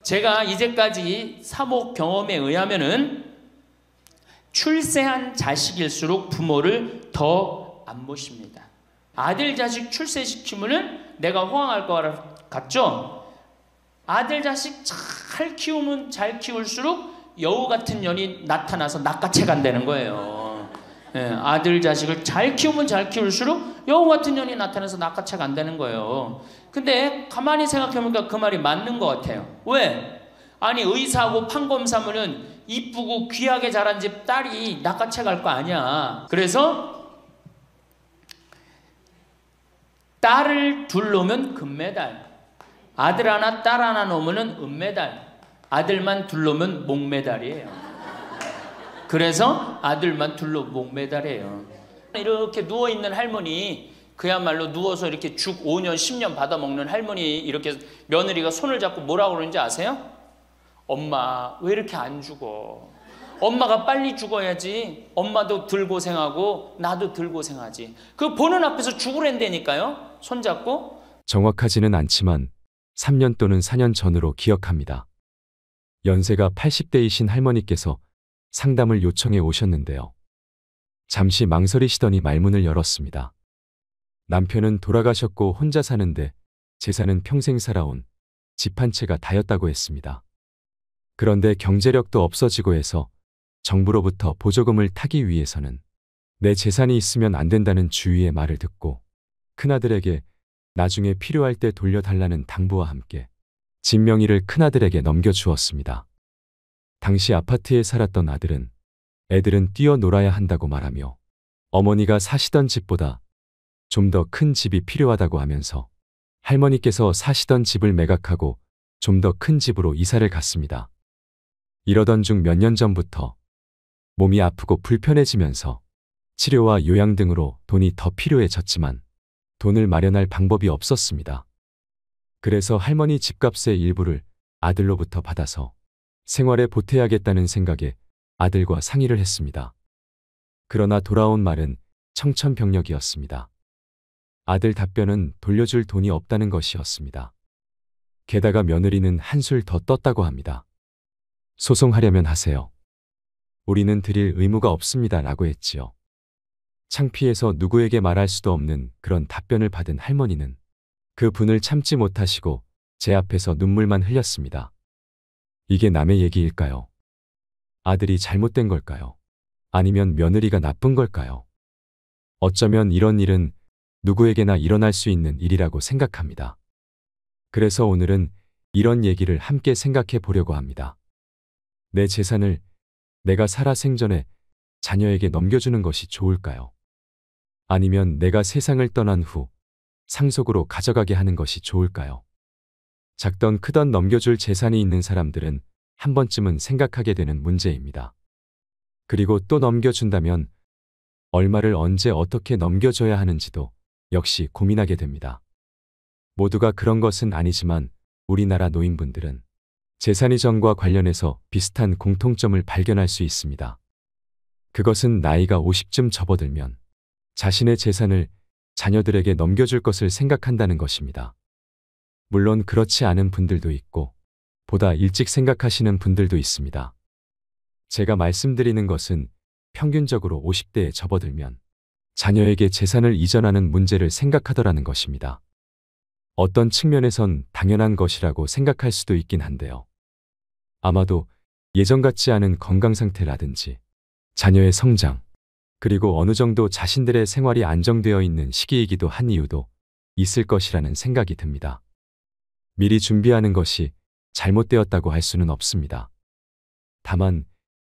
제가 이제까지 사목 경험에 의하면은 출세한 자식일수록 부모를 더 안 모십니다. 아들 자식 출세시키면은 내가 호황할 것 같죠? 아들 자식 잘 키우면 잘 키울수록 여우 같은 년이 나타나서 낚아채 간다는 거예요. 예, 아들 자식을 잘 키우면 잘 키울수록 여우 같은 년이 나타나서 낚아채 간다는 거예요. 근데 가만히 생각해보니까 그 말이 맞는 것 같아요. 왜? 아니 의사하고 판검사면은 이쁘고 귀하게 자란 집 딸이 낚아채 갈 거 아니야. 그래서 딸을 둘 놓으면 금메달, 아들 하나 딸 하나 놓으면 은메달, 아들만 둘 놓으면 목메달이에요. 그래서 아들만 둘 놓으면 목메달이에요. 이렇게 누워있는 할머니, 그야말로 누워서 이렇게 죽 5년 10년 받아먹는 할머니, 이렇게 며느리가 손을 잡고 뭐라고 그러는지 아세요? 엄마 왜 이렇게 안 죽어? 엄마가 빨리 죽어야지. 엄마도 덜 고생하고 나도 덜 고생하지. 그 보는 앞에서 죽으랜다니까요. 손잡고. 정확하지는 않지만 3년 또는 4년 전으로 기억합니다. 연세가 80대이신 할머니께서 상담을 요청해 오셨는데요. 잠시 망설이시더니 말문을 열었습니다. 남편은 돌아가셨고 혼자 사는데 재산은 평생 살아온 집 한 채가 다였다고 했습니다. 그런데 경제력도 없어지고 해서 정부로부터 보조금을 타기 위해서는 내 재산이 있으면 안 된다는 주위의 말을 듣고 큰아들에게 나중에 필요할 때 돌려달라는 당부와 함께 집 명의를 큰아들에게 넘겨주었습니다. 당시 아파트에 살았던 아들은 애들은 뛰어놀아야 한다고 말하며 어머니가 사시던 집보다 좀 더 큰 집이 필요하다고 하면서 할머니께서 사시던 집을 매각하고 좀 더 큰 집으로 이사를 갔습니다. 이러던 중 몇 년 전부터 몸이 아프고 불편해지면서 치료와 요양 등으로 돈이 더 필요해졌지만 돈을 마련할 방법이 없었습니다. 그래서 할머니 집값의 일부를 아들로부터 받아서 생활에 보태야겠다는 생각에 아들과 상의를 했습니다. 그러나 돌아온 말은 청천벽력이었습니다. 아들 답변은 돌려줄 돈이 없다는 것이었습니다. 게다가 며느리는 한술 더 떴다고 합니다. 소송하려면 하세요. 우리는 드릴 의무가 없습니다. 라고 했지요. 창피해서 누구에게 말할 수도 없는 그런 답변을 받은 할머니는 그 분을 참지 못하시고 제 앞에서 눈물만 흘렸습니다. 이게 남의 얘기일까요? 아들이 잘못된 걸까요? 아니면 며느리가 나쁜 걸까요? 어쩌면 이런 일은 누구에게나 일어날 수 있는 일이라고 생각합니다. 그래서 오늘은 이런 얘기를 함께 생각해 보려고 합니다. 내 재산을 내가 살아 생전에 자녀에게 넘겨주는 것이 좋을까요? 아니면 내가 세상을 떠난 후 상속으로 가져가게 하는 것이 좋을까요? 작던 크던 넘겨줄 재산이 있는 사람들은 한 번쯤은 생각하게 되는 문제입니다. 그리고 또 넘겨준다면 얼마를 언제 어떻게 넘겨줘야 하는지도 역시 고민하게 됩니다. 모두가 그런 것은 아니지만 우리나라 노인분들은 재산 이전과 관련해서 비슷한 공통점을 발견할 수 있습니다. 그것은 나이가 50쯤 접어들면 자신의 재산을 자녀들에게 넘겨줄 것을 생각한다는 것입니다. 물론 그렇지 않은 분들도 있고 보다 일찍 생각하시는 분들도 있습니다. 제가 말씀드리는 것은 평균적으로 50대에 접어들면 자녀에게 재산을 이전하는 문제를 생각하더라는 것입니다. 어떤 측면에선 당연한 것이라고 생각할 수도 있긴 한데요. 아마도 예전 같지 않은 건강 상태라든지 자녀의 성장, 그리고 어느 정도 자신들의 생활이 안정되어 있는 시기이기도 한 이유도 있을 것이라는 생각이 듭니다. 미리 준비하는 것이 잘못되었다고 할 수는 없습니다. 다만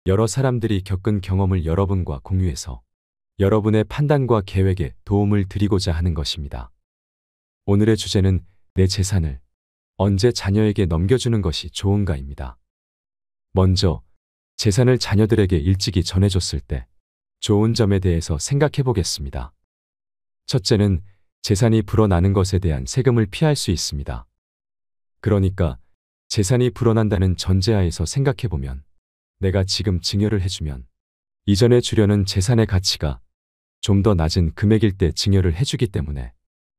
여러 사람들이 겪은 경험을 여러분과 공유해서 여러분의 판단과 계획에 도움을 드리고자 하는 것입니다. 오늘의 주제는 내 재산을 언제 자녀에게 넘겨주는 것이 좋은가입니다. 먼저 재산을 자녀들에게 일찍이 전해줬을 때 좋은 점에 대해서 생각해 보겠습니다. 첫째는 재산이 불어나는 것에 대한 세금을 피할 수 있습니다. 그러니까 재산이 불어난다는 전제하에서 생각해 보면 내가 지금 증여를 해주면 이전에 주려는 재산의 가치가 좀 더 낮은 금액일 때 증여를 해주기 때문에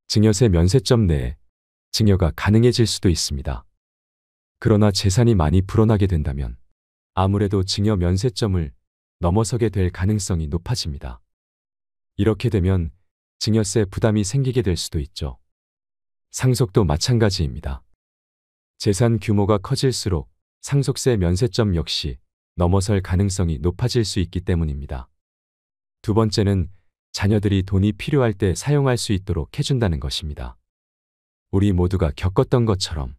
증여세 면세점 내에 증여가 가능해질 수도 있습니다. 그러나 재산이 많이 불어나게 된다면 아무래도 증여 면세점을 넘어서게 될 가능성이 높아집니다. 이렇게 되면 증여세 부담이 생기게 될 수도 있죠. 상속도 마찬가지입니다. 재산 규모가 커질수록 상속세 면세점 역시 넘어설 가능성이 높아질 수 있기 때문입니다. 두 번째는 자녀들이 돈이 필요할 때 사용할 수 있도록 해준다는 것입니다. 우리 모두가 겪었던 것처럼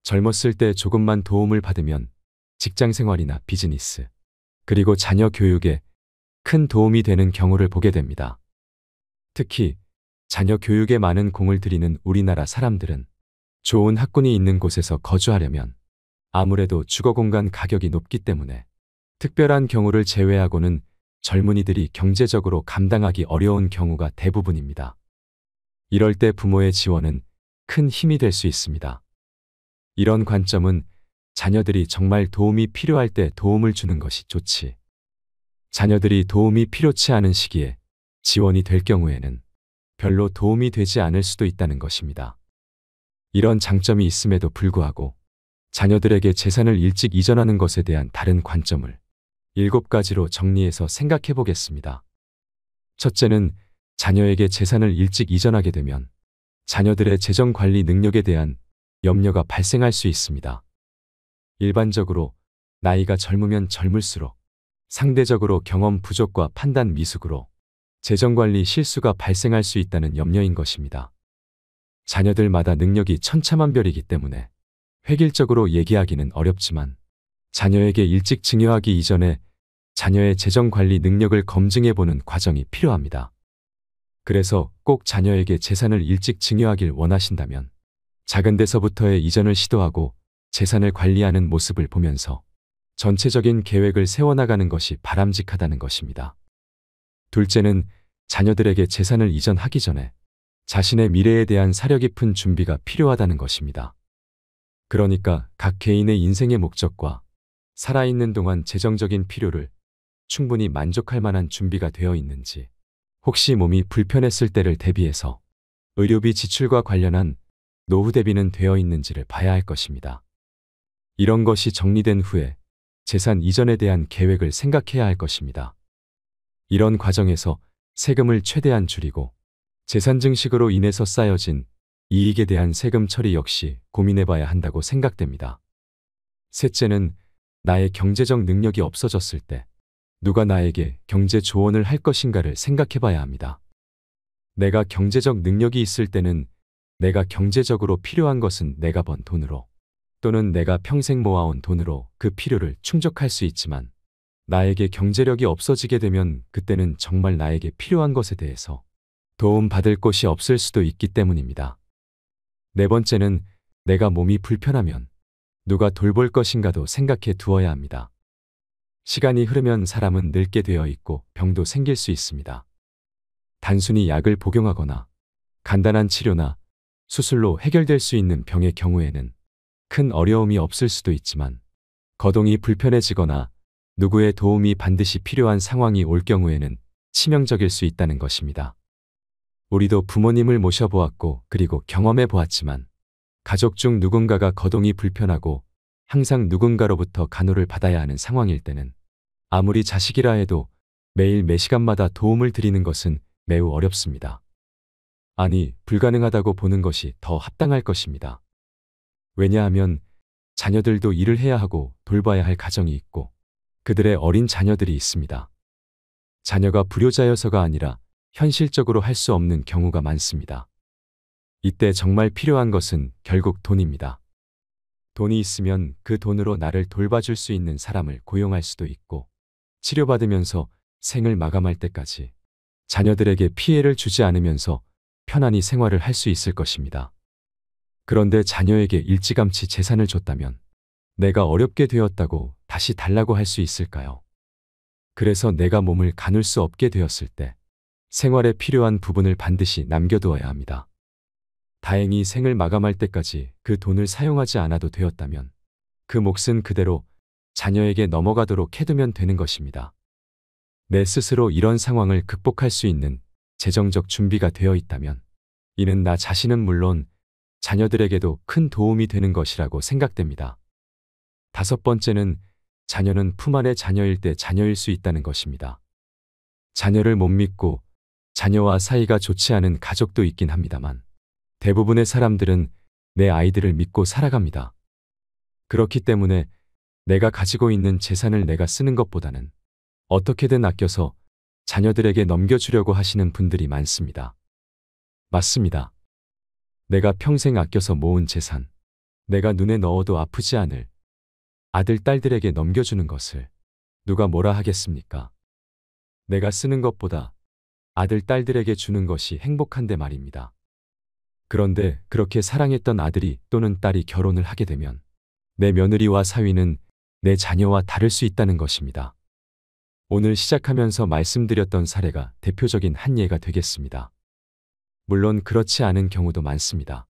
젊었을 때 조금만 도움을 받으면 직장 생활이나 비즈니스, 그리고 자녀 교육에 큰 도움이 되는 경우를 보게 됩니다. 특히 자녀 교육에 많은 공을 들이는 우리나라 사람들은 좋은 학군이 있는 곳에서 거주하려면 아무래도 주거 공간 가격이 높기 때문에 특별한 경우를 제외하고는 젊은이들이 경제적으로 감당하기 어려운 경우가 대부분입니다. 이럴 때 부모의 지원은 큰 힘이 될 수 있습니다. 이런 관점은 자녀들이 정말 도움이 필요할 때 도움을 주는 것이 좋지. 자녀들이 도움이 필요치 않은 시기에 지원이 될 경우에는 별로 도움이 되지 않을 수도 있다는 것입니다. 이런 장점이 있음에도 불구하고 자녀들에게 재산을 일찍 이전하는 것에 대한 다른 관점을 7가지로 정리해서 생각해 보겠습니다. 첫째는 자녀에게 재산을 일찍 이전하게 되면 자녀들의 재정 관리 능력에 대한 염려가 발생할 수 있습니다. 일반적으로 나이가 젊으면 젊을수록 상대적으로 경험 부족과 판단 미숙으로 재정관리 실수가 발생할 수 있다는 염려인 것입니다. 자녀들마다 능력이 천차만별이기 때문에 획일적으로 얘기하기는 어렵지만 자녀에게 일찍 증여하기 이전에 자녀의 재정관리 능력을 검증해보는 과정이 필요합니다. 그래서 꼭 자녀에게 재산을 일찍 증여하길 원하신다면 작은 데서부터의 이전을 시도하고 재산을 관리하는 모습을 보면서 전체적인 계획을 세워나가는 것이 바람직하다는 것입니다. 둘째는 자녀들에게 재산을 이전하기 전에 자신의 미래에 대한 사려 깊은 준비가 필요하다는 것입니다. 그러니까 각 개인의 인생의 목적과 살아있는 동안 재정적인 필요를 충분히 만족할 만한 준비가 되어 있는지, 혹시 몸이 불편했을 때를 대비해서 의료비 지출과 관련한 노후 대비는 되어 있는지를 봐야 할 것입니다. 이런 것이 정리된 후에 재산 이전에 대한 계획을 생각해야 할 것입니다. 이런 과정에서 세금을 최대한 줄이고 재산 증식으로 인해서 쌓여진 이익에 대한 세금 처리 역시 고민해 봐야 한다고 생각됩니다. 셋째는 나의 경제적 능력이 없어졌을 때 누가 나에게 경제 조언을 할 것인가를 생각해 봐야 합니다. 내가 경제적 능력이 있을 때는 내가 경제적으로 필요한 것은 내가 번 돈으로 또는 내가 평생 모아온 돈으로 그 필요를 충족할 수 있지만 나에게 경제력이 없어지게 되면 그때는 정말 나에게 필요한 것에 대해서 도움받을 곳이 없을 수도 있기 때문입니다. 네 번째는 내가 몸이 불편하면 누가 돌볼 것인가도 생각해 두어야 합니다. 시간이 흐르면 사람은 늙게 되어 있고 병도 생길 수 있습니다. 단순히 약을 복용하거나 간단한 치료나 수술로 해결될 수 있는 병의 경우에는 큰 어려움이 없을 수도 있지만 거동이 불편해지거나 누구의 도움이 반드시 필요한 상황이 올 경우에는 치명적일 수 있다는 것입니다. 우리도 부모님을 모셔보았고 그리고 경험해 보았지만 가족 중 누군가가 거동이 불편하고 항상 누군가로부터 간호를 받아야 하는 상황일 때는 아무리 자식이라 해도 매일 매 시간마다 도움을 드리는 것은 매우 어렵습니다. 아니, 불가능하다고 보는 것이 더 합당할 것입니다. 왜냐하면 자녀들도 일을 해야 하고 돌봐야 할 가정이 있고 그들의 어린 자녀들이 있습니다. 자녀가 불효자여서가 아니라 현실적으로 할 수 없는 경우가 많습니다. 이때 정말 필요한 것은 결국 돈입니다. 돈이 있으면 그 돈으로 나를 돌봐줄 수 있는 사람을 고용할 수도 있고 치료받으면서 생을 마감할 때까지 자녀들에게 피해를 주지 않으면서 편안히 생활을 할 수 있을 것입니다. 그런데 자녀에게 일찌감치 재산을 줬다면 내가 어렵게 되었다고 다시 달라고 할 수 있을까요? 그래서 내가 몸을 가눌 수 없게 되었을 때 생활에 필요한 부분을 반드시 남겨두어야 합니다. 다행히 생을 마감할 때까지 그 돈을 사용하지 않아도 되었다면 그 몫은 그대로 자녀에게 넘어가도록 해두면 되는 것입니다. 내 스스로 이런 상황을 극복할 수 있는 재정적 준비가 되어 있다면 이는 나 자신은 물론 자녀들에게도 큰 도움이 되는 것이라고 생각됩니다. 5번째는 자녀는 품 안의 자녀일 때 자녀일 수 있다는 것입니다. 자녀를 못 믿고 자녀와 사이가 좋지 않은 가족도 있긴 합니다만 대부분의 사람들은 내 아이들을 믿고 살아갑니다. 그렇기 때문에 내가 가지고 있는 재산을 내가 쓰는 것보다는 어떻게든 아껴서 자녀들에게 넘겨주려고 하시는 분들이 많습니다. 맞습니다. 내가 평생 아껴서 모은 재산, 내가 눈에 넣어도 아프지 않을 아들, 딸들에게 넘겨주는 것을 누가 뭐라 하겠습니까? 내가 쓰는 것보다 아들, 딸들에게 주는 것이 행복한데 말입니다. 그런데 그렇게 사랑했던 아들이 또는 딸이 결혼을 하게 되면 내 며느리와 사위는 내 자녀와 다를 수 있다는 것입니다. 오늘 시작하면서 말씀드렸던 사례가 대표적인 한 예가 되겠습니다. 물론 그렇지 않은 경우도 많습니다.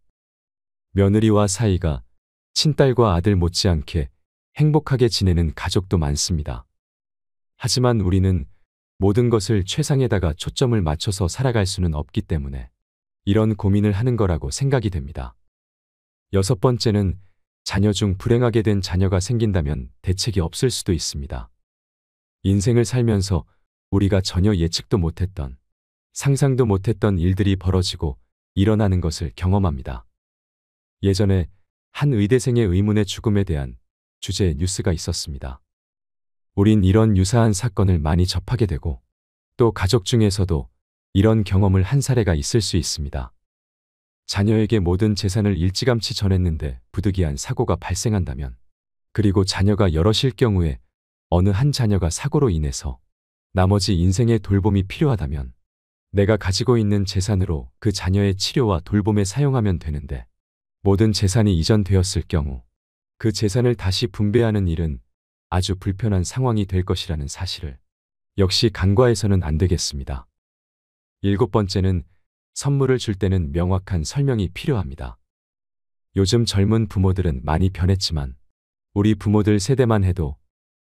며느리와 사이가 친딸과 아들 못지않게 행복하게 지내는 가족도 많습니다. 하지만 우리는 모든 것을 최상에다가 초점을 맞춰서 살아갈 수는 없기 때문에 이런 고민을 하는 거라고 생각이 됩니다. 6번째는 자녀 중 불행하게 된 자녀가 생긴다면 대책이 없을 수도 있습니다. 인생을 살면서 우리가 전혀 예측도 못했던, 상상도 못했던 일들이 벌어지고 일어나는 것을 경험합니다. 예전에 한 의대생의 의문의 죽음에 대한 주제의 뉴스가 있었습니다. 우린 이런 유사한 사건을 많이 접하게 되고 또 가족 중에서도 이런 경험을 한 사례가 있을 수 있습니다. 자녀에게 모든 재산을 일찌감치 전했는데 부득이한 사고가 발생한다면, 그리고 자녀가 여럿일 경우에 어느 한 자녀가 사고로 인해서 나머지 인생의 돌봄이 필요하다면 내가 가지고 있는 재산으로 그 자녀의 치료와 돌봄에 사용하면 되는데, 모든 재산이 이전되었을 경우 그 재산을 다시 분배하는 일은 아주 불편한 상황이 될 것이라는 사실을 역시 간과해서는 안 되겠습니다. 7번째는 선물을 줄 때는 명확한 설명이 필요합니다. 요즘 젊은 부모들은 많이 변했지만 우리 부모들 세대만 해도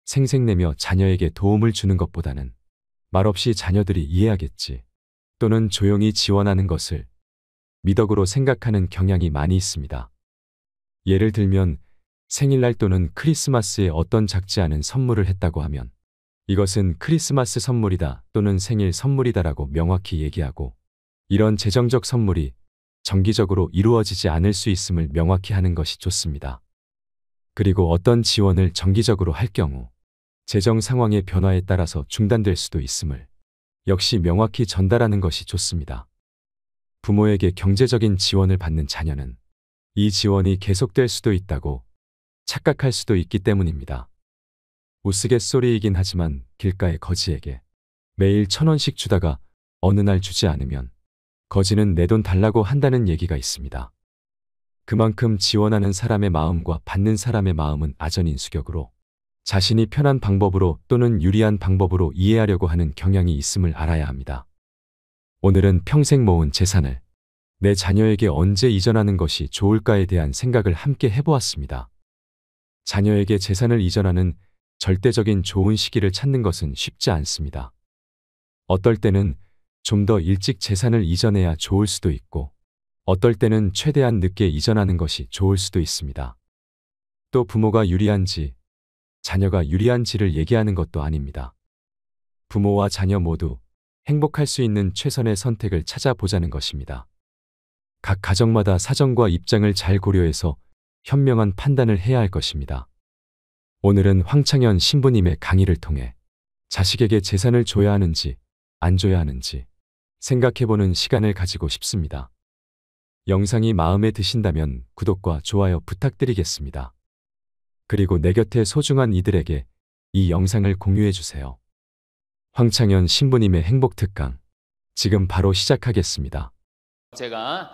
생색내며 자녀에게 도움을 주는 것보다는 말없이 자녀들이 이해하겠지 또는 조용히 지원하는 것을 미덕으로 생각하는 경향이 많이 있습니다. 예를 들면 생일날 또는 크리스마스에 어떤 작지 않은 선물을 했다고 하면 이것은 크리스마스 선물이다 또는 생일 선물이다라고 명확히 얘기하고, 이런 재정적 선물이 정기적으로 이루어지지 않을 수 있음을 명확히 하는 것이 좋습니다. 그리고 어떤 지원을 정기적으로 할 경우 재정 상황의 변화에 따라서 중단될 수도 있음을 역시 명확히 전달하는 것이 좋습니다. 부모에게 경제적인 지원을 받는 자녀는 이 지원이 계속될 수도 있다고 착각할 수도 있기 때문입니다. 우스갯소리이긴 하지만 길가의 거지에게 매일 1,000원씩 주다가 어느 날 주지 않으면 거지는 내 돈 달라고 한다는 얘기가 있습니다. 그만큼 지원하는 사람의 마음과 받는 사람의 마음은 아전인수격으로 자신이 편한 방법으로 또는 유리한 방법으로 이해하려고 하는 경향이 있음을 알아야 합니다. 오늘은 평생 모은 재산을 내 자녀에게 언제 이전하는 것이 좋을까에 대한 생각을 함께 해보았습니다. 자녀에게 재산을 이전하는 절대적인 좋은 시기를 찾는 것은 쉽지 않습니다. 어떨 때는 좀 더 일찍 재산을 이전해야 좋을 수도 있고, 어떨 때는 최대한 늦게 이전하는 것이 좋을 수도 있습니다. 또 부모가 유리한지, 자녀가 유리한지를 얘기하는 것도 아닙니다. 부모와 자녀 모두 행복할 수 있는 최선의 선택을 찾아보자는 것입니다. 각 가정마다 사정과 입장을 잘 고려해서 현명한 판단을 해야 할 것입니다. 오늘은 황창현 신부님의 강의를 통해 자식에게 재산을 줘야 하는지 안 줘야 하는지 생각해보는 시간을 가지고 싶습니다. 영상이 마음에 드신다면 구독과 좋아요 부탁드리겠습니다. 그리고 내 곁에 소중한 이들에게 이 영상을 공유해주세요. 황창현 신부님의 행복특강, 지금 바로 시작하겠습니다. 제가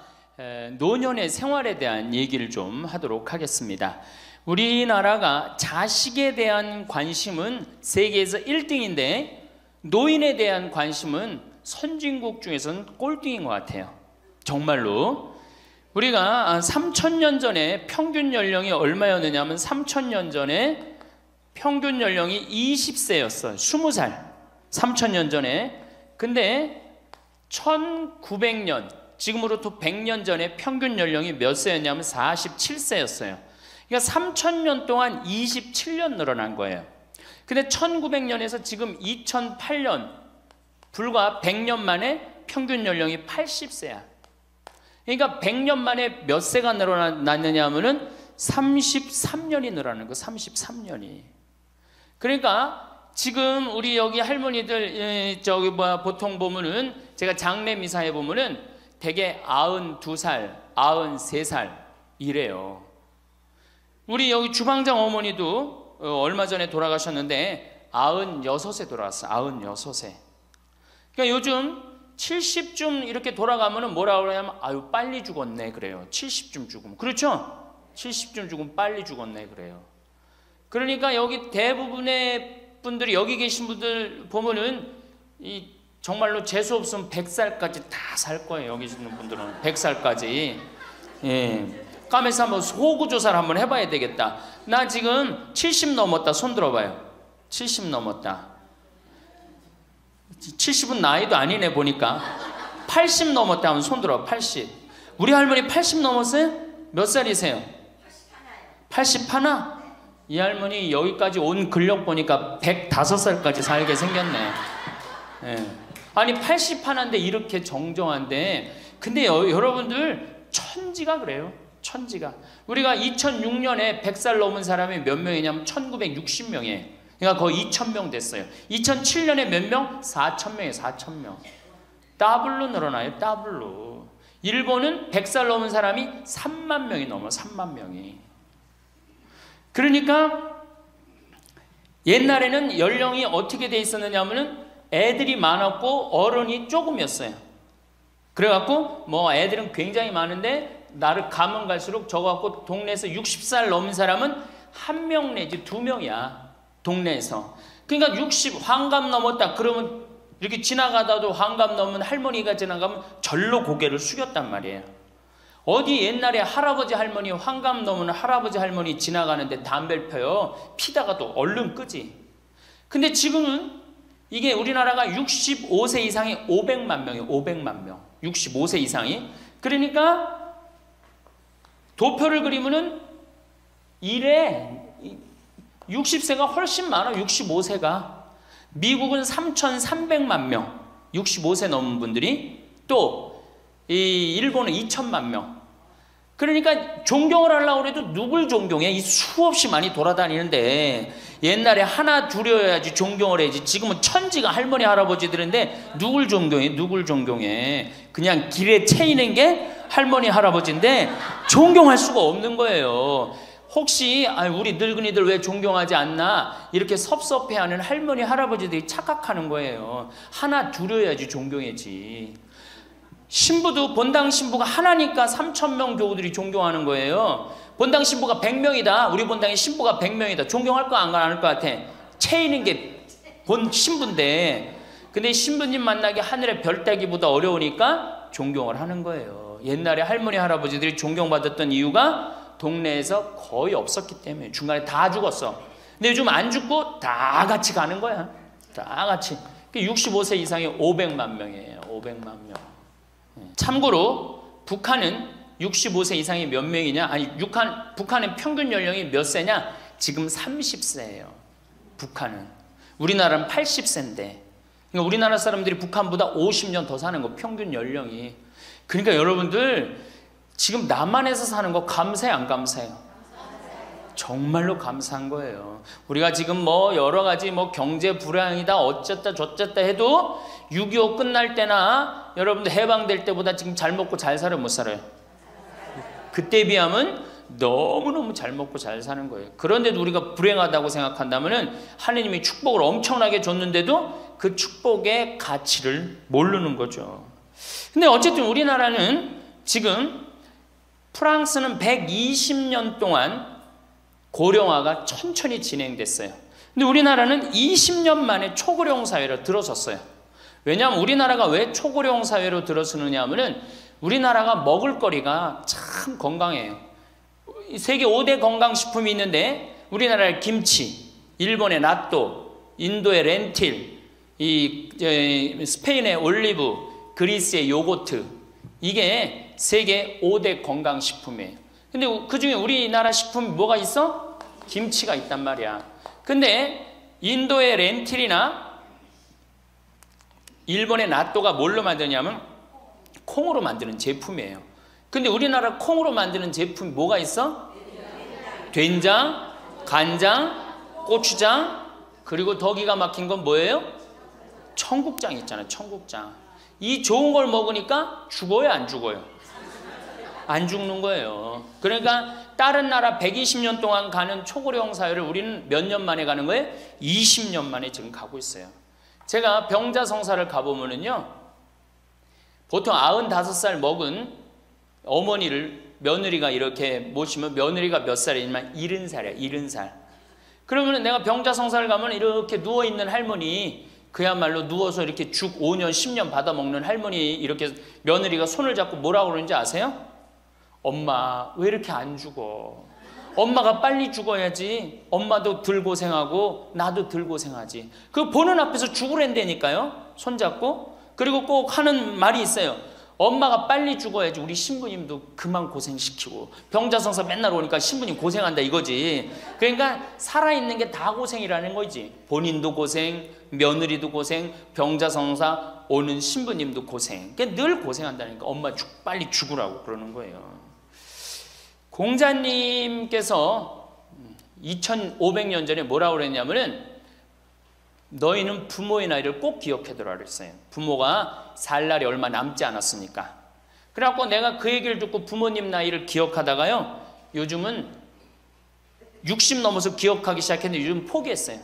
노년의 생활에 대한 얘기를 좀 하도록 하겠습니다. 우리나라가 자식에 대한 관심은 세계에서 1등인데 노인에 대한 관심은 선진국 중에서는 꼴등인 것 같아요. 정말로. 우리가 3,000년 전에 평균 연령이 얼마였느냐 하면 3,000년 전에 평균 연령이 20세였어요. 20살. 3,000년 전에. 근데 1900년, 지금으로부터 100년 전에 평균 연령이 몇 세였냐면 47세였어요. 그러니까 3,000년 동안 27년 늘어난 거예요. 근데 1900년에서 지금 2008년 불과 100년 만에 평균 연령이 80세야. 그러니까 100년 만에 몇 세가 늘어났느냐 하면은 33년이 늘어나는 거, 33년이. 그러니까 지금 우리 여기 할머니들 보통 보면은 제가 장례 미사에 보면은 대개 92살, 93살 이래요. 우리 여기 주방장 어머니도 얼마 전에 돌아가셨는데 96세 돌아왔어. 96세. 그러니까 요즘 70쯤 이렇게 돌아가면은 뭐라 그러냐면 아유 빨리 죽었네 그래요. 70쯤 죽으면. 그렇죠? 70쯤 죽으면 빨리 죽었네 그래요. 그러니까 여기 대부분의 분들이 여기 계신 분들 보면은 이 정말로 재수 없으면 100살까지 다 살 거예요. 여기 있는 분들은 100살까지. 예. 까메서 한번 호구조사를 한번 해봐야 되겠다. 나 지금 70 넘었다. 손 들어봐요. 70 넘었다. 70은 나이도 아니네 보니까. 80 넘었다 하면 손 들어. 80. 우리 할머니 80 넘었어요? 몇 살이세요? 81? 이 할머니 여기까지 온 근력 보니까 105살까지 살게 생겼네. 예. 아니 81인데 이렇게 정정한데, 근데 여러분들 천지가 그래요. 천지가. 우리가 2006년에 100살 넘은 사람이 몇 명이냐면 1960명이에요. 그러니까 거의 2,000명 됐어요. 2007년에 몇 명? 4,000명이에요. 4,000명. 더블로 늘어나요. 더블로. 일본은 100살 넘은 사람이 3만 명이 넘어요. 3만 명이. 그러니까 옛날에는 연령이 어떻게 돼 있었느냐 하면은 애들이 많았고 어른이 조금이었어요. 그래갖고 뭐 애들은 굉장히 많은데 나를 가면 갈수록 적어갖고 동네에서 60살 넘은 사람은 1명 내지 2명이야. 동네에서. 그러니까 60 환갑 넘었다 그러면 이렇게 지나가다도 환갑 넘은 할머니가 지나가면 절로 고개를 숙였단 말이에요. 어디 옛날에 할아버지 할머니 환갑 넘은 할아버지 할머니 지나가는데 담배를 펴요. 피다가도 얼른 끄지. 근데 지금은 이게 우리나라가 65세 이상이 500만 명이에요. 500만 명. 65세 이상이. 그러니까 도표를 그리면은 이래 60세가 훨씬 많아. 65세가. 미국은 3,300만 명. 65세 넘은 분들이. 또 이 일본은 2천만 명. 그러니까 존경을 하려고 해도 누굴 존경해? 이 수없이 많이 돌아다니는데 옛날에 하나 둘이어야지 존경을 해야지. 지금은 천지가 할머니 할아버지들인데 누굴 존경해? 누굴 존경해? 그냥 길에 채이는 게 할머니 할아버지인데 존경할 수가 없는 거예요. 혹시 우리 늙은이들 왜 존경하지 않나 이렇게 섭섭해하는 할머니 할아버지들이 착각하는 거예요. 하나 둘이어야지 존경해지. 신부도 본당 신부가 하나니까 3,000명 교우들이 존경하는 거예요. 본당 신부가 100명이다. 우리 본당에 신부가 100명이다. 존경할 거 안 할 것 같아. 채이는 게 본 신부인데, 근데 신부님 만나기 하늘의 별 따기보다 어려우니까 존경을 하는 거예요. 옛날에 할머니 할아버지들이 존경받았던 이유가 동네에서 거의 없었기 때문에. 중간에 다 죽었어. 근데 요즘 안 죽고 다 같이 가는 거야. 다 같이. 65세 이상이 500만 명이에요. 500만 명. 참고로 북한은 65세 이상이 몇 명이냐? 아니, 북한은 평균 연령이 몇 세냐? 지금 30세예요. 북한은. 우리나라는 80세인데. 그러니까 우리나라 사람들이 북한보다 50년 더 사는 거, 평균 연령이. 그러니까 여러분들 지금 남한에서 사는 거 감사해, 안 감사해요? 정말로 감사한 거예요. 우리가 지금 뭐 여러 가지 뭐 경제 불황이다 어쨌다 저쨌다 해도 6.25 끝날 때나 여러분들 해방될 때보다 지금 잘 먹고 잘 살아요, 못 살아요? 그때 비하면 너무너무 잘 먹고 잘 사는 거예요. 그런데도 우리가 불행하다고 생각한다면은 하느님이 축복을 엄청나게 줬는데도 그 축복의 가치를 모르는 거죠. 근데 어쨌든 우리나라는 지금 프랑스는 120년 동안 고령화가 천천히 진행됐어요. 근데 우리나라는 20년 만에 초고령 사회로 들어섰어요. 왜냐하면 우리나라가 왜 초고령 사회로 들어서느냐 하면은 우리나라가 먹을거리가 참 건강해요. 세계 5대 건강식품이 있는데 우리나라의 김치, 일본의 나또, 인도의 렌틸, 스페인의 올리브, 그리스의 요거트, 이게 세계 5대 건강식품이에요. 근데 그 중에 우리나라 식품이 뭐가 있어? 김치가 있단 말이야. 근데 인도의 렌틸이나 일본의 나또가 뭘로 만드냐면 콩으로 만드는 제품이에요. 근데 우리나라 콩으로 만드는 제품이 뭐가 있어? 된장, 간장, 고추장, 그리고 더 기가 막힌 건 뭐예요? 청국장 있잖아요. 청국장. 이 좋은 걸 먹으니까 죽어요, 안 죽어요? 안 죽는 거예요. 그러니까 다른 나라 120년 동안 가는 초고령 사회를 우리는 몇 년 만에 가는 거예요? 20년 만에 지금 가고 있어요. 제가 병자성사를 가보면은요, 보통 95살 먹은 어머니를 며느리가 이렇게 모시면 며느리가 몇 살이냐면 70살이야, 70살. 그러면 내가 병자성사를 가면 이렇게 누워있는 할머니, 그야말로 누워서 이렇게 죽 5년, 10년 받아먹는 할머니, 이렇게 며느리가 손을 잡고 뭐라고 그러는지 아세요? 엄마, 왜 이렇게 안 죽어? 엄마가 빨리 죽어야지. 엄마도 덜 고생하고 나도 덜 고생하지. 그 보는 앞에서 죽으랜다니까요. 손잡고. 그리고 꼭 하는 말이 있어요. 엄마가 빨리 죽어야지 우리 신부님도 그만 고생시키고. 병자성사 맨날 오니까 신부님 고생한다 이거지. 그러니까 살아있는 게 다 고생이라는 거지. 본인도 고생, 며느리도 고생, 병자성사 오는 신부님도 고생. 그러니까 늘 고생한다니까. 엄마 빨리 죽으라고 그러는 거예요. 공자님께서 2500년 전에 뭐라고 그랬냐면은 너희는 부모의 나이를 꼭 기억해두라 그랬어요. 부모가 살 날이 얼마 남지 않았으니까. 그래갖고 내가 그 얘기를 듣고 부모님 나이를 기억하다가요, 요즘은 60 넘어서 기억하기 시작했는데 요즘 포기했어요.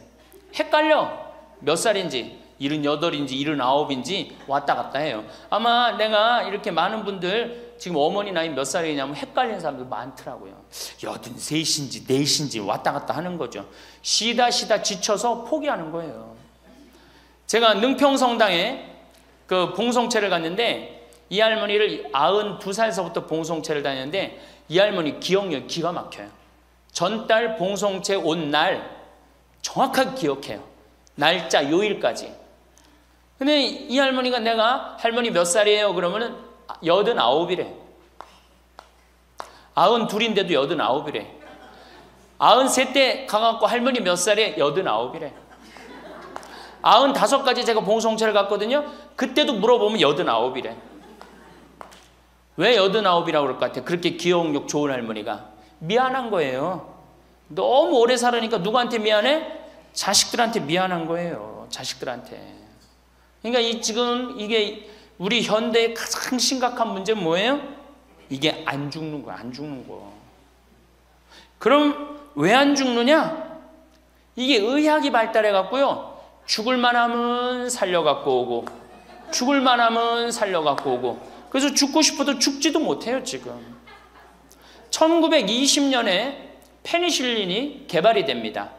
헷갈려. 몇 살인지 78인지 79인지 왔다 갔다 해요. 아마 내가 이렇게 많은 분들 지금 어머니 나이 몇 살이냐면 헷갈리는 사람들 많더라고요. 83인지 4인지 왔다 갔다 하는 거죠. 쉬다 지쳐서 포기하는 거예요. 제가 능평성당에 그 봉송체를 갔는데 이 할머니를 92살서부터 봉송체를 다녔는데 이 할머니 기억력이 기가 막혀요. 전달 봉송체 온 날 정확하게 기억해요. 날짜 요일까지. 근데 이 할머니가 내가 할머니 몇 살이에요? 그러면은 89이래. 92인데도 89이래. 93때 가갖고 할머니 몇 살에 89이래. 95까지 제가 봉송체를 갔거든요. 그때도 물어보면 89이래. 왜 89이라고 그럴 것 같아요? 그렇게 기억력 좋은 할머니가. 미안한 거예요. 너무 오래 살으니까 누구한테 미안해? 자식들한테 미안한 거예요. 자식들한테. 그러니까 지금 이게 우리 현대의 가장 심각한 문제는 뭐예요? 이게 안 죽는 거야. 안 죽는 거. 그럼 왜 안 죽느냐? 이게 의학이 발달해 갖고요. 죽을 만하면 살려갖고 오고, 죽을 만하면 살려갖고 오고. 그래서 죽고 싶어도 죽지도 못해요 지금. 1920년에 페니실린이 개발이 됩니다.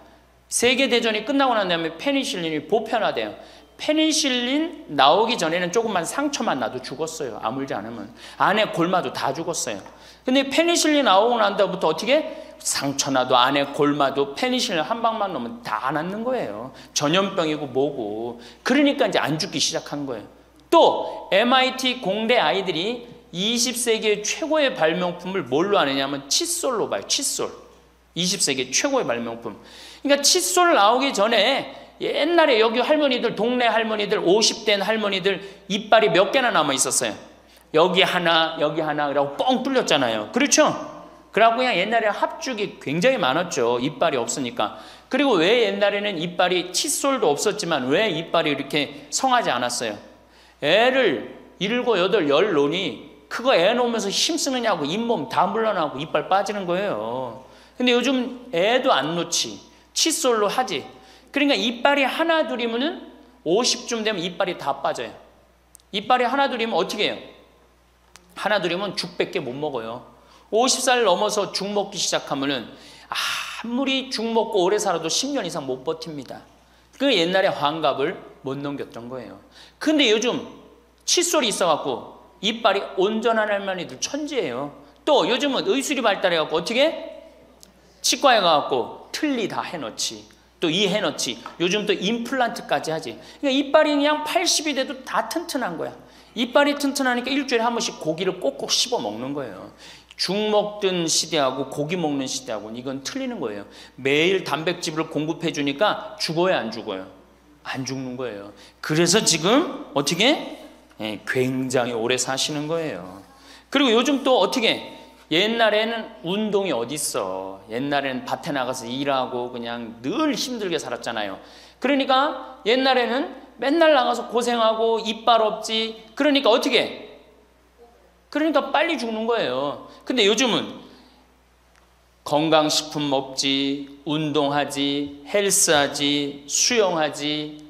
세계대전이 끝나고 난 다음에 페니실린이 보편화돼요. 페니실린 나오기 전에는 조금만 상처만 나도 죽었어요. 아물지 않으면. 안에 골마도 다 죽었어요. 근데 페니실린 나오고 난 다음부터 어떻게? 상처 나도 안에 골마도 페니실린 한 방만 넣으면 다 낫는 거예요. 전염병이고 뭐고. 그러니까 이제 안 죽기 시작한 거예요. 또 MIT 공대 아이들이 20세기의 최고의 발명품을 뭘로 아느냐면 칫솔로 봐요. 칫솔. 20세기 최고의 발명품. 그러니까 칫솔 나오기 전에 옛날에 여기 할머니들, 동네 할머니들, 50된 할머니들 이빨이 몇 개나 남아 있었어요. 여기 하나, 그러고 뻥 뚫렸잖아요. 그렇죠? 그래갖고 그냥 옛날에 합죽이 굉장히 많았죠. 이빨이 없으니까. 그리고 왜 옛날에는 이빨이, 칫솔도 없었지만 왜 이빨이 이렇게 성하지 않았어요? 애를 7, 8, 10 놓으니 그거 애 놓으면서 힘쓰느냐고 잇몸 다 물러나고 이빨 빠지는 거예요. 근데 요즘 애도 안 놓지. 칫솔로 하지. 그러니까 이빨이 하나 둘이면은 50쯤 되면 이빨이 다 빠져요. 이빨이 하나 둘이면 어떻게 해요? 하나 둘이면 죽밖에 못 먹어요. 50살 넘어서 죽 먹기 시작하면은 아무리 죽 먹고 오래 살아도 10년 이상 못 버팁니다. 그 옛날에 환갑을 못 넘겼던 거예요. 근데 요즘 칫솔이 있어갖고 이빨이 온전한 할머니들 천지예요. 또 요즘은 의술이 발달해갖고 어떻게? 치과에 가갖고 틀니 다 해놓지. 또 이 해놓지. 요즘 또 임플란트까지 하지. 그러니까 이빨이 그냥 80이 돼도 다 튼튼한 거야. 이빨이 튼튼하니까 일주일에 한 번씩 고기를 꼭꼭 씹어 먹는 거예요. 죽 먹던 시대하고 고기 먹는 시대하고는 이건 틀리는 거예요. 매일 단백질을 공급해 주니까 죽어요, 안 죽어요? 안 죽는 거예요. 그래서 지금 어떻게? 굉장히 오래 사시는 거예요. 그리고 요즘 또 어떻게? 옛날에는 운동이 어딨어. 옛날에는 밭에 나가서 일하고 그냥 늘 힘들게 살았잖아요. 그러니까 옛날에는 맨날 나가서 고생하고 이빨 없지. 그러니까 어떻게? 그러니까 빨리 죽는 거예요. 근데 요즘은 건강식품 먹지, 운동하지, 헬스하지, 수영하지.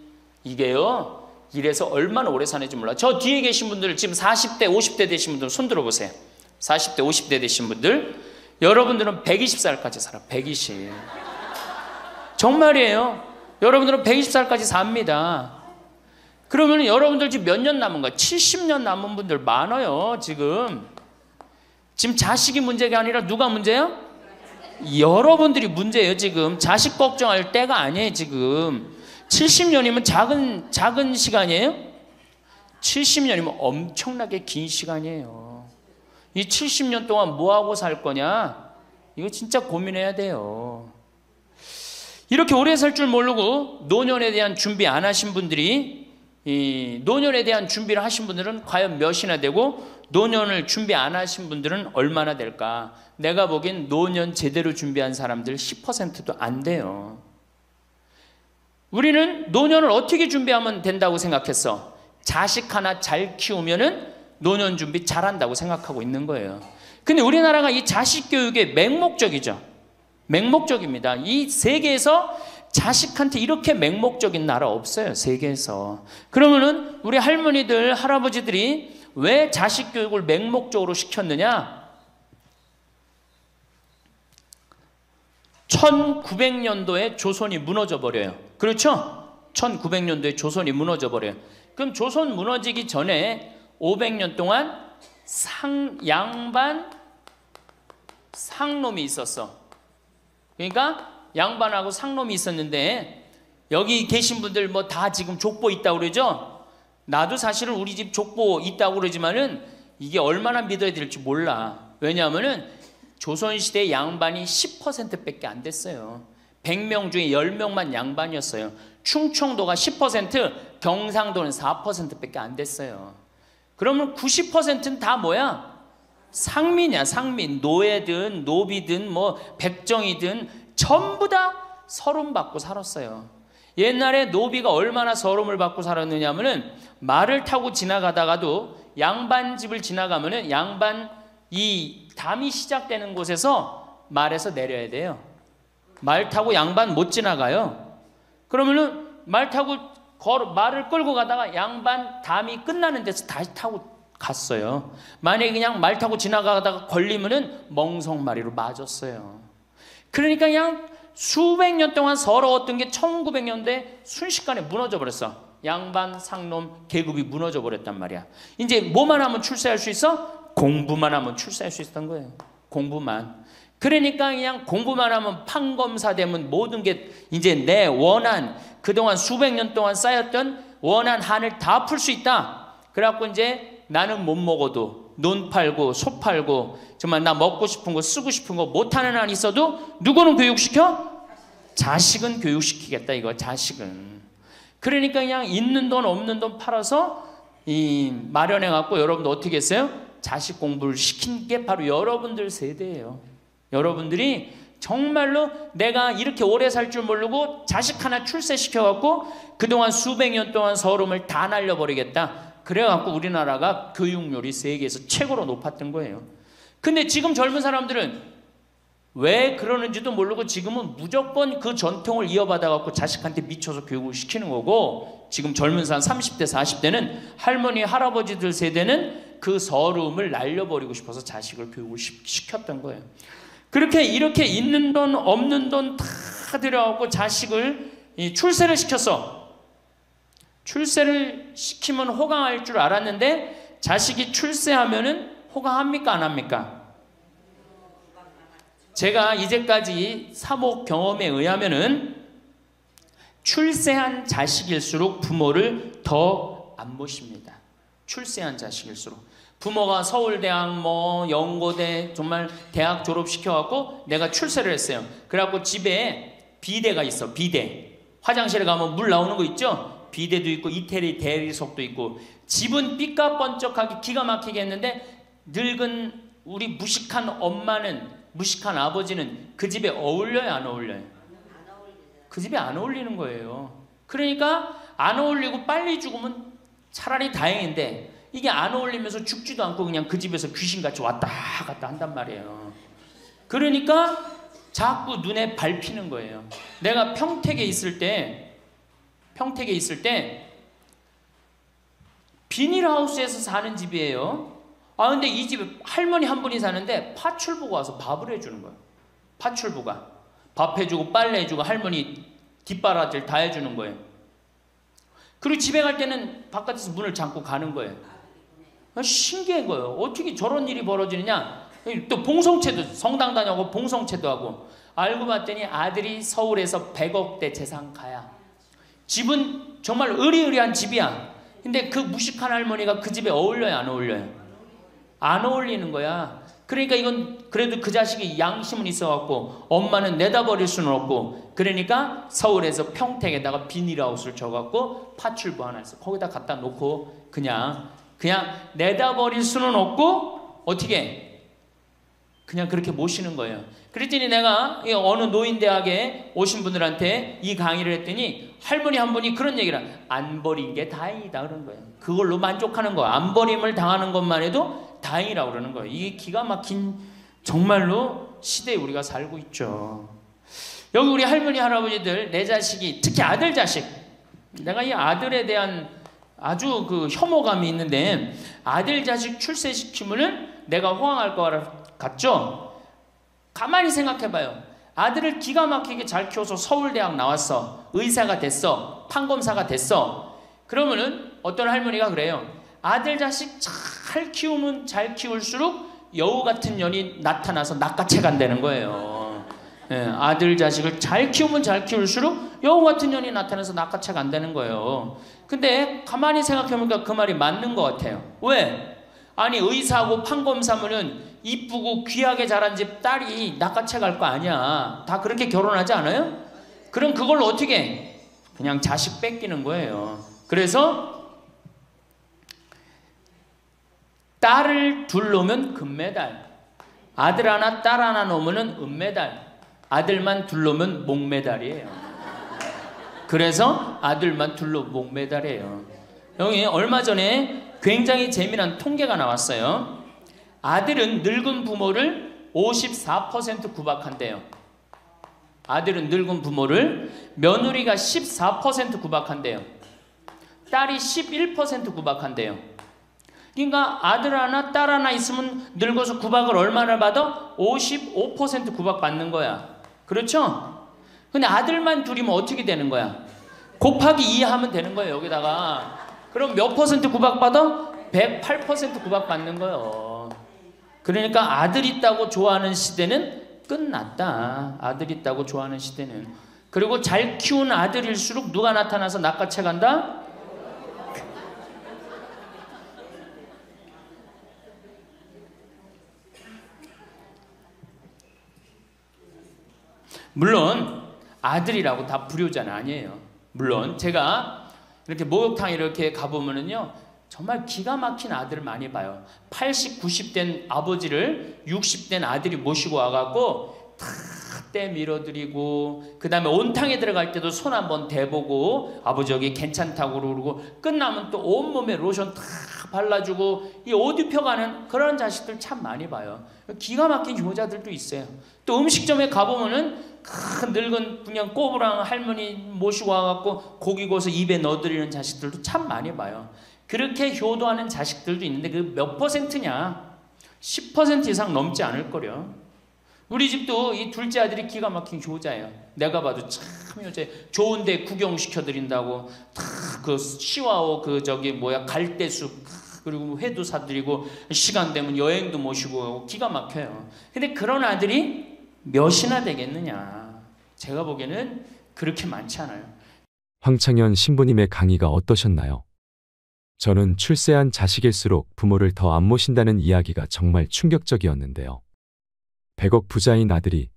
이게요, 이래서 얼마나 오래 사는지 몰라. 저 뒤에 계신 분들, 지금 40대, 50대 되신 분들 손 들어보세요. 40대, 50대 되신 분들, 여러분들은 120살까지 살아. 120. 정말이에요. 여러분들은 120살까지 삽니다. 그러면 여러분들 지금 몇 년 남은 거야? 70년 남은 분들 많아요, 지금. 지금 자식이 문제가 아니라 누가 문제예요? 여러분들이 문제예요, 지금. 자식 걱정할 때가 아니에요, 지금. 70년이면 작은 시간이에요? 70년이면 엄청나게 긴 시간이에요. 이 70년 동안 뭐하고 살 거냐? 이거 진짜 고민해야 돼요. 이렇게 오래 살 줄 모르고 노년에 대한 준비 안 하신 분들이, 이 노년에 대한 준비를 하신 분들은 과연 몇이나 되고, 노년을 준비 안 하신 분들은 얼마나 될까? 내가 보기엔 노년 제대로 준비한 사람들 10%도 안 돼요. 우리는 노년을 어떻게 준비하면 된다고 생각했어? 자식 하나 잘 키우면은 노년 준비 잘한다고 생각하고 있는 거예요. 근데 우리나라가 이 자식 교육의 맹목적이죠. 맹목적입니다. 이 세계에서 자식한테 이렇게 맹목적인 나라 없어요, 세계에서. 그러면은 우리 할머니들, 할아버지들이 왜 자식 교육을 맹목적으로 시켰느냐? 1900년도에 조선이 무너져 버려요. 그렇죠? 1900년도에 조선이 무너져 버려요. 그럼 조선 무너지기 전에 500년 동안 양반 상놈이 있었어. 그러니까 양반하고 상놈이 있었는데, 여기 계신 분들 뭐 다 지금 족보 있다고 그러죠? 나도 사실은 우리 집 족보 있다고 그러지만은 이게 얼마나 믿어야 될지 몰라. 왜냐하면은 조선시대 양반이 10%밖에 안 됐어요. 100명 중에 10명만 양반이었어요. 충청도가 10%, 경상도는 4%밖에 안 됐어요. 그러면 90%는 다 뭐야? 상민이야, 상민. 노예든 노비든 뭐 백정이든 전부 다 서름 받고 살았어요. 옛날에 노비가 얼마나 서름을 받고 살았느냐 하면은, 말을 타고 지나가다가도 양반 집을 지나가면은 양반 이 담이 시작되는 곳에서 말에서 내려야 돼요. 말 타고 양반 못 지나가요. 그러면은 말 타고 말을 끌고 가다가 양반 담이 끝나는 데서 다시 타고 갔어요. 만약에 그냥 말 타고 지나가다가 걸리면은 멍석마리로 맞았어요. 그러니까 그냥 수백 년 동안 서러웠던 게 1900년대 순식간에 무너져 버렸어. 양반, 상놈, 계급이 무너져 버렸단 말이야. 이제 뭐만 하면 출세할 수 있어? 공부만 하면 출세할 수 있었던 거예요. 공부만. 그러니까 그냥 공부만 하면 판검사 되면 모든 게 이제 내 원한, 그동안 수백 년 동안 쌓였던 원한 한을 다 풀 수 있다. 그래갖고 이제 나는 못 먹어도 논 팔고 소 팔고 정말 나 먹고 싶은 거 쓰고 싶은 거 못하는 한 있어도 누구는 교육시켜? 자식은 교육시키겠다, 이거. 자식은. 그러니까 그냥 있는 돈 없는 돈 팔아서 마련해 갖고 여러분들 어떻게 했어요? 자식 공부를 시킨 게 바로 여러분들 세대예요. 여러분들이 정말로 내가 이렇게 오래 살 줄 모르고 자식 하나 출세시켜 갖고 그동안 수백 년 동안 서름을 다 날려버리겠다. 그래 갖고 우리나라가 교육률이 세계에서 최고로 높았던 거예요. 근데 지금 젊은 사람들은 왜 그러는지도 모르고 지금은 무조건 그 전통을 이어받아 갖고 자식한테 미쳐서 교육을 시키는 거고, 지금 젊은 사람 30대 40대는 할머니 할아버지들 세대는 그 서름을 날려버리고 싶어서 자식을 교육을 시켰던 거예요. 그렇게 이렇게 있는 돈 없는 돈 다 들여갖고 자식을 출세를 시켰어. 출세를 시키면 호강할 줄 알았는데 자식이 출세하면은 호강합니까 안 합니까? 제가 이제까지 사목 경험에 의하면은 출세한 자식일수록 부모를 더 안 모십니다. 출세한 자식일수록. 부모가 서울대학 뭐 연고대 정말 대학 졸업시켜갖고 내가 출세를 했어요. 그래갖고 집에 비데가 있어. 비데. 화장실에 가면 물 나오는 거 있죠? 비데도 있고 이태리 대리석도 있고. 집은 삐까번쩍하게 기가 막히게 했는데 늙은 우리 무식한 엄마는, 무식한 아버지는 그 집에 어울려요, 안 어울려요? 그 집에 안 어울리는 거예요. 그러니까 안 어울리고 빨리 죽으면 차라리 다행인데 이게 안 어울리면서 죽지도 않고 그냥 그 집에서 귀신같이 왔다 갔다 한단 말이에요. 그러니까 자꾸 눈에 밟히는 거예요. 내가 평택에 있을 때 비닐하우스에서 사는 집이에요. 아 근데 이 집에 할머니 한 분이 사는데 파출부가 와서 밥을 해주는 거예요. 파출부가 밥 해주고 빨래 해주고 할머니 뒷바라지를 다 해주는 거예요. 그리고 집에 갈 때는 바깥에서 문을 잠고 가는 거예요. 신기한 거예요. 어떻게 저런 일이 벌어지느냐. 또 봉송체도 성당 다녀고 봉송체도 하고. 알고 봤더니 아들이 서울에서 100억대 재산가야. 집은 정말 으리으리한 집이야. 근데 그 무식한 할머니가 그 집에 어울려요, 안 어울려요? 안 어울리는 거야. 그러니까 이건 그래도 그 자식이 양심은 있어갖고 엄마는 내다버릴 수는 없고, 그러니까 서울에서 평택에다가 비닐하우스를 줘갖고 파출부 하나 있어. 거기다 갖다 놓고 그냥 내다버릴 수는 없고 어떻게 그냥 그렇게 모시는 거예요. 그랬더니 내가 어느 노인대학에 오신 분들한테 이 강의를 했더니 할머니 한 분이 그런 얘기를 안 버린 게 다행이다 그런 거예요. 그걸로 만족하는 거야. 안 버림을 당하는 것만 해도 다행이라고 그러는 거예요. 이게 기가 막힌 정말로 시대에 우리가 살고 있죠. 여기 우리 할머니 할아버지들 내 자식이 특히 아들 자식, 내가 이 아들에 대한 아주 그 혐오감이 있는데 아들 자식 출세시키면은 내가 호황할 것 같죠? 가만히 생각해봐요. 아들을 기가 막히게 잘 키워서 서울대학 나왔어. 의사가 됐어. 판검사가 됐어. 그러면은 어떤 할머니가 그래요. 아들 자식 잘 키우면 잘 키울수록 여우 같은 년이 나타나서 낚아채 간다는 거예요. 예, 아들 자식을 잘 키우면 잘 키울수록 여우 같은 년이 나타나서 낚아채 간다는 거예요. 근데 가만히 생각해보니까 그 말이 맞는 것 같아요. 왜? 아니 의사하고 판검사면은 이쁘고 귀하게 자란 집 딸이 낚아채 갈 거 아니야. 다 그렇게 결혼하지 않아요? 그럼 그걸 어떻게 해? 그냥 자식 뺏기는 거예요. 그래서 딸을 둘 놓으면 금메달, 아들 하나 딸 하나 놓으면 은메달, 아들만 둘 놓으면 목메달이에요. 그래서 아들만 둘 놓으면 목메달이에요. 여기 얼마 전에 굉장히 재미난 통계가 나왔어요. 아들은 늙은 부모를 54% 구박한대요. 아들은 늙은 부모를, 며느리가 14% 구박한대요. 딸이 11% 구박한대요. 그러니까 아들 하나 딸 하나 있으면 늙어서 구박을 얼마나 받아? 55% 구박받는 거야. 그렇죠? 근데 아들만 둘이면 어떻게 되는 거야? 곱하기 2 하면 되는 거예요. 여기다가. 그럼 몇 퍼센트 구박받아? 108% 구박받는 거예요. 그러니까 아들 있다고 좋아하는 시대는 끝났다. 아들 있다고 좋아하는 시대는. 그리고 잘 키운 아들일수록 누가 나타나서 낚아채 간다? 물론 아들이라고 다 불효자는 아니에요. 물론 제가 이렇게 목욕탕 이렇게 가보면은요 정말 기가 막힌 아들을 많이 봐요. 80, 90된 아버지를 60된 아들이 모시고 와갖고 다 때 밀어드리고, 그 다음에 온탕에 들어갈 때도 손 한번 대보고 아버지 여기 괜찮다고 그러고, 끝나면 또 온몸에 로션 다 발라주고 이 옷 입혀가는 그런 자식들 참 많이 봐요. 기가 막힌 효자들도 있어요. 또 음식점에 가보면은 큰 늙은 그냥 꼬부랑 할머니 모시고 와갖고 고기 구워서 입에 넣어드리는 자식들도 참 많이 봐요. 그렇게 효도하는 자식들도 있는데 그 몇 퍼센트냐? 10% 이상 넘지 않을 거려. 우리 집도 이 둘째 아들이 기가 막힌 효자예요. 내가 봐도 참 효자예요. 좋은데 구경시켜드린다고 다 그 시와오 그 저기 뭐야 갈대숲 그리고 회도 사드리고 시간 되면 여행도 모시고 기가 막혀요. 근데 그런 아들이 몇이나 되겠느냐? 제가 보기에는 그렇게 많지 않아요. 황창현 신부님의 강의가 어떠셨나요? 저는 출세한 자식일수록 부모를 더 안 모신다는 이야기가 정말 충격적이었는데요. 100억 부자인 아들이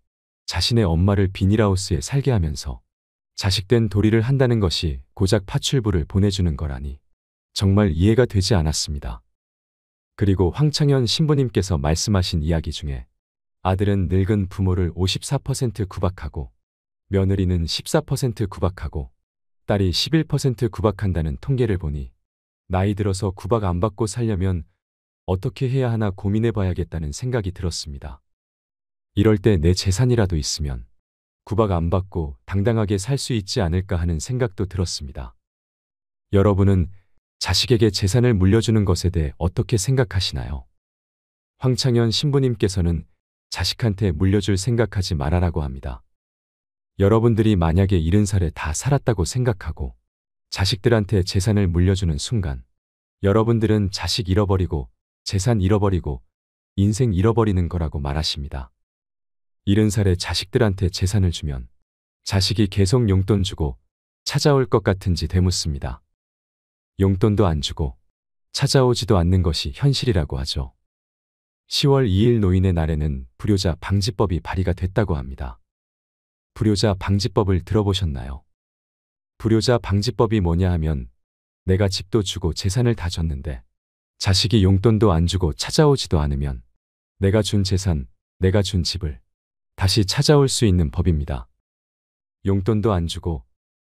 자신의 엄마를 비닐하우스에 살게 하면서 자식된 도리를 한다는 것이 고작 파출부를 보내주는 거라니 정말 이해가 되지 않았습니다. 그리고 황창현 신부님께서 말씀하신 이야기 중에 아들은 늙은 부모를 54% 구박하고 며느리는 14% 구박하고 딸이 11% 구박한다는 통계를 보니 나이 들어서 구박 안 받고 살려면 어떻게 해야 하나 고민해 봐야겠다는 생각이 들었습니다. 이럴 때 내 재산이라도 있으면 구박 안 받고 당당하게 살 수 있지 않을까 하는 생각도 들었습니다. 여러분은 자식에게 재산을 물려주는 것에 대해 어떻게 생각하시나요? 황창현 신부님께서는 자식한테 물려줄 생각하지 말아라고 합니다. 여러분들이 만약에 70살에 다 살았다고 생각하고 자식들한테 재산을 물려주는 순간 여러분들은 자식 잃어버리고 재산 잃어버리고 인생 잃어버리는 거라고 말하십니다. 70살에 자식들한테 재산을 주면 자식이 계속 용돈 주고 찾아올 것 같은지 되묻습니다. 용돈도 안 주고 찾아오지도 않는 것이 현실이라고 하죠. 10월 2일 노인의 날에는 불효자 방지법이 발의가 됐다고 합니다. 불효자 방지법을 들어보셨나요? 불효자 방지법이 뭐냐 하면 내가 집도 주고 재산을 다 줬는데 자식이 용돈도 안 주고 찾아오지도 않으면 내가 준 재산, 내가 준 집을 다시 찾아올 수 있는 법입니다. 용돈도 안 주고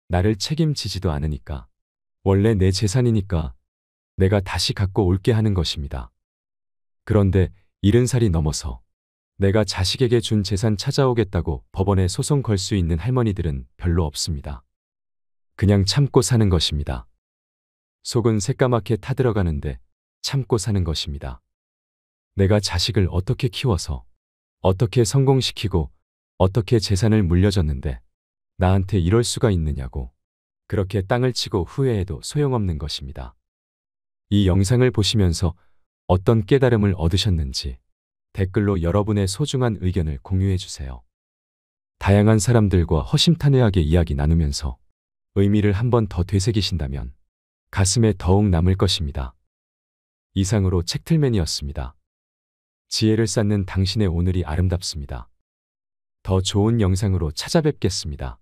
나를 책임지지도 않으니까 원래 내 재산이니까 내가 다시 갖고 올게 하는 것입니다. 그런데 70살이 넘어서 내가 자식에게 준 재산 찾아오겠다고 법원에 소송 걸 수 있는 할머니들은 별로 없습니다. 그냥 참고 사는 것입니다. 속은 새까맣게 타들어가는데 참고 사는 것입니다. 내가 자식을 어떻게 키워서 어떻게 성공시키고 어떻게 재산을 물려줬는데 나한테 이럴 수가 있느냐고 그렇게 땅을 치고 후회해도 소용없는 것입니다. 이 영상을 보시면서 어떤 깨달음을 얻으셨는지 댓글로 여러분의 소중한 의견을 공유해 주세요. 다양한 사람들과 허심탄회하게 이야기 나누면서 의미를 한 번 더 되새기신다면 가슴에 더욱 남을 것입니다. 이상으로 책틀맨이었습니다. 지혜를 쌓는 당신의 오늘이 아름답습니다. 더 좋은 영상으로 찾아뵙겠습니다.